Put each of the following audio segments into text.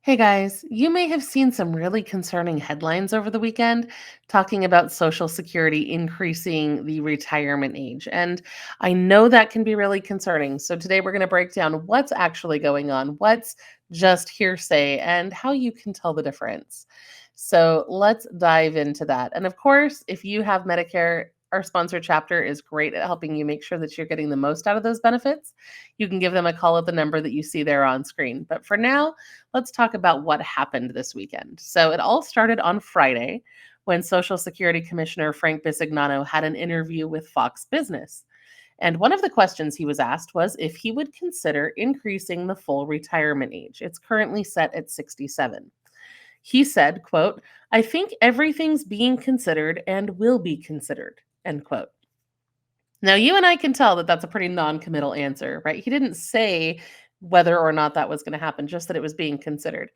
Hey guys, you may have seen some really concerning headlines over the weekend talking about Social Security increasing the retirement age. And I know that can be really concerning. So today we're going to break down what's actually going on, what's just hearsay, and how you can tell the difference. So let's dive into that. And of course, if you have Medicare, our sponsor chapter is great at helping you make sure that you're getting the most out of those benefits. You can give them a call at the number that you see there on screen. But for now, let's talk about what happened this weekend. So it all started on Friday when Social Security Commissioner Frank Bisignano had an interview with Fox Business. And one of the questions he was asked was if he would consider increasing the full retirement age. It's currently set at 67. He said, quote, "I think everything's being considered and will be considered," end quote. Now, you and I can tell that that's a pretty non-committal answer, right? He didn't say whether or not that was going to happen, just that it was being considered.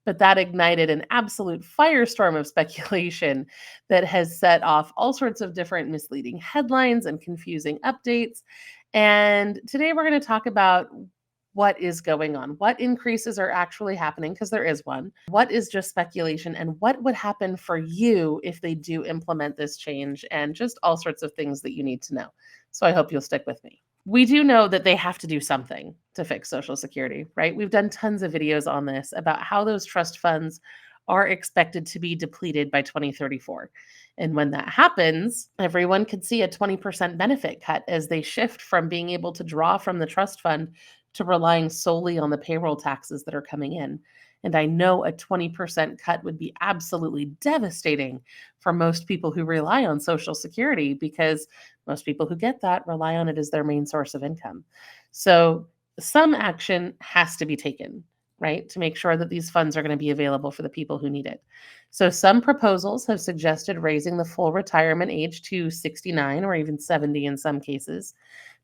But that ignited an absolute firestorm of speculation that has set off all sorts of different misleading headlines and confusing updates. And today we're going to talk about what is going on, what increases are actually happening, because there is one, what is just speculation, and what would happen for you if they do implement this change, and just all sorts of things that you need to know. So I hope you'll stick with me. We do know that they have to do something to fix Social Security, right? We've done tons of videos on this about how those trust funds are expected to be depleted by 2034. And when that happens, everyone could see a 20% benefit cut as they shift from being able to draw from the trust fund to relying solely on the payroll taxes that are coming in. And I know a 20% cut would be absolutely devastating for most people who rely on Social Security, because most people who get that rely on it as their main source of income. So some action has to be taken, right, to make sure that these funds are going to be available for the people who need it. So some proposals have suggested raising the full retirement age to 69 or even 70 in some cases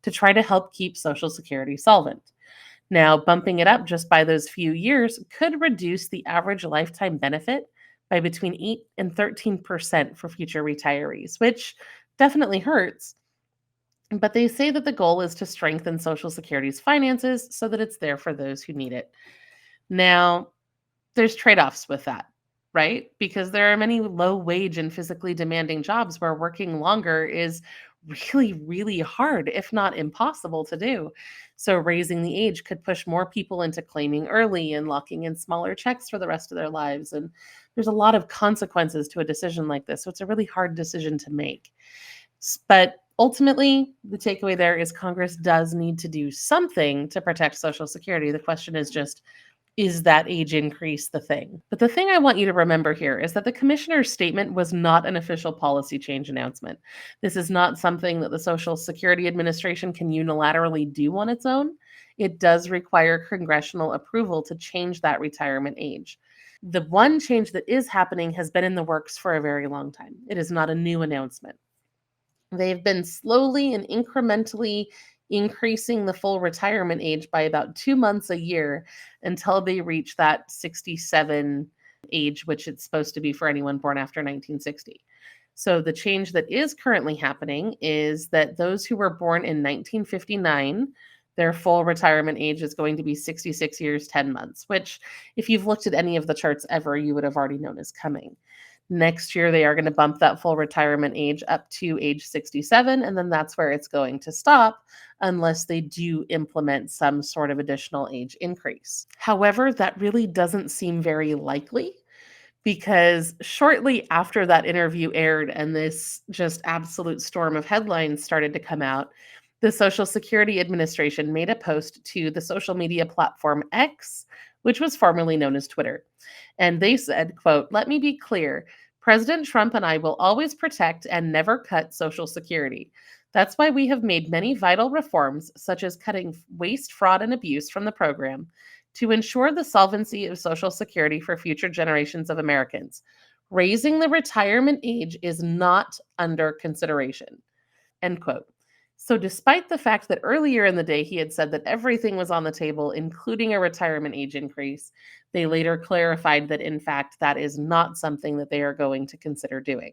to try to help keep Social Security solvent. Now, bumping it up just by those few years could reduce the average lifetime benefit by between 8 and 13% for future retirees, which definitely hurts. But they say that the goal is to strengthen Social Security's finances so that it's there for those who need it. Now, there's trade-offs with that, right? Because there are many low wage and physically demanding jobs where working longer is really, really hard, if not impossible to do. So raising the age could push more people into claiming early and locking in smaller checks for the rest of their lives. And there's a lot of consequences to a decision like this. So it's a really hard decision to make. But ultimately, the takeaway there is Congress does need to do something to protect Social Security. The question is just, is that age increase the thing? But the thing I want you to remember here is that the commissioner's statement was not an official policy change announcement. This is not something that the Social Security Administration can unilaterally do on its own. It does require congressional approval to change that retirement age. The one change that is happening has been in the works for a very long time. It is not a new announcement. They've been slowly and incrementally increasing the full retirement age by about 2 months a year until they reach that 67 age, which it's supposed to be for anyone born after 1960. So the change that is currently happening is that those who were born in 1959, their full retirement age is going to be 66 years, 10 months, which, if you've looked at any of the charts ever, you would have already known is coming. Next year, they are going to bump that full retirement age up to age 67, and then that's where it's going to stop unless they do implement some sort of additional age increase. However, that really doesn't seem very likely, because shortly after that interview aired and this just absolute storm of headlines started to come out, the Social Security Administration made a post to the social media platform X, which was formerly known as Twitter. And they said, quote, "Let me be clear. President Trump and I will always protect and never cut Social Security. That's why we have made many vital reforms, such as cutting waste, fraud, and abuse from the program to ensure the solvency of Social Security for future generations of Americans. Raising the retirement age is not under consideration." End quote. So, despite the fact that earlier in the day he had said that everything was on the table, including a retirement age increase, they later clarified that, in fact, that is not something that they are going to consider doing.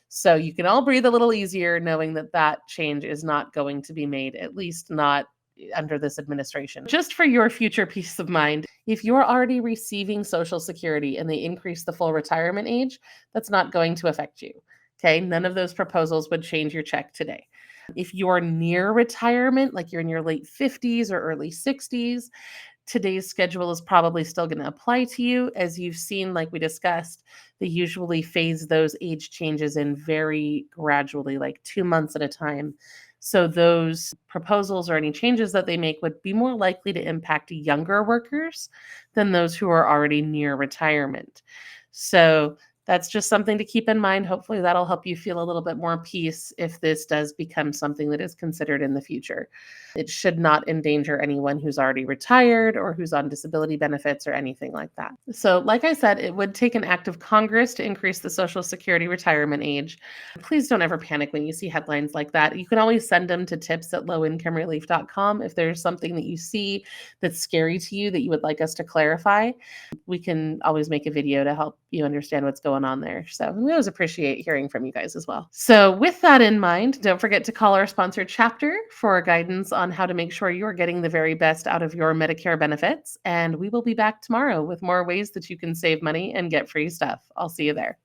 So, you can all breathe a little easier knowing that that change is not going to be made, at least not under this administration. Just for your future peace of mind, if you're already receiving Social Security and they increase the full retirement age, that's not going to affect you. Okay, none of those proposals would change your check today. If you're near retirement, like you're in your late 50s or early 60s, today's schedule is probably still going to apply to you. As you've seen, like we discussed, they usually phase those age changes in very gradually, like 2 months at a time. So those proposals or any changes that they make would be more likely to impact younger workers than those who are already near retirement. So that's just something to keep in mind. Hopefully, that'll help you feel a little bit more peace if this does become something that is considered in the future. It should not endanger anyone who's already retired or who's on disability benefits or anything like that. So, like I said, it would take an act of Congress to increase the Social Security retirement age. Please don't ever panic when you see headlines like that. You can always send them to tips@lowincomerelief.com if there's something that you see that's scary to you that you would like us to clarify. We can always make a video to help you understand what's going on there. So we always appreciate hearing from you guys as well. So with that in mind, don't forget to call our sponsored chapter for guidance on how to make sure you're getting the very best out of your Medicare benefits. And we will be back tomorrow with more ways that you can save money and get free stuff. I'll see you there.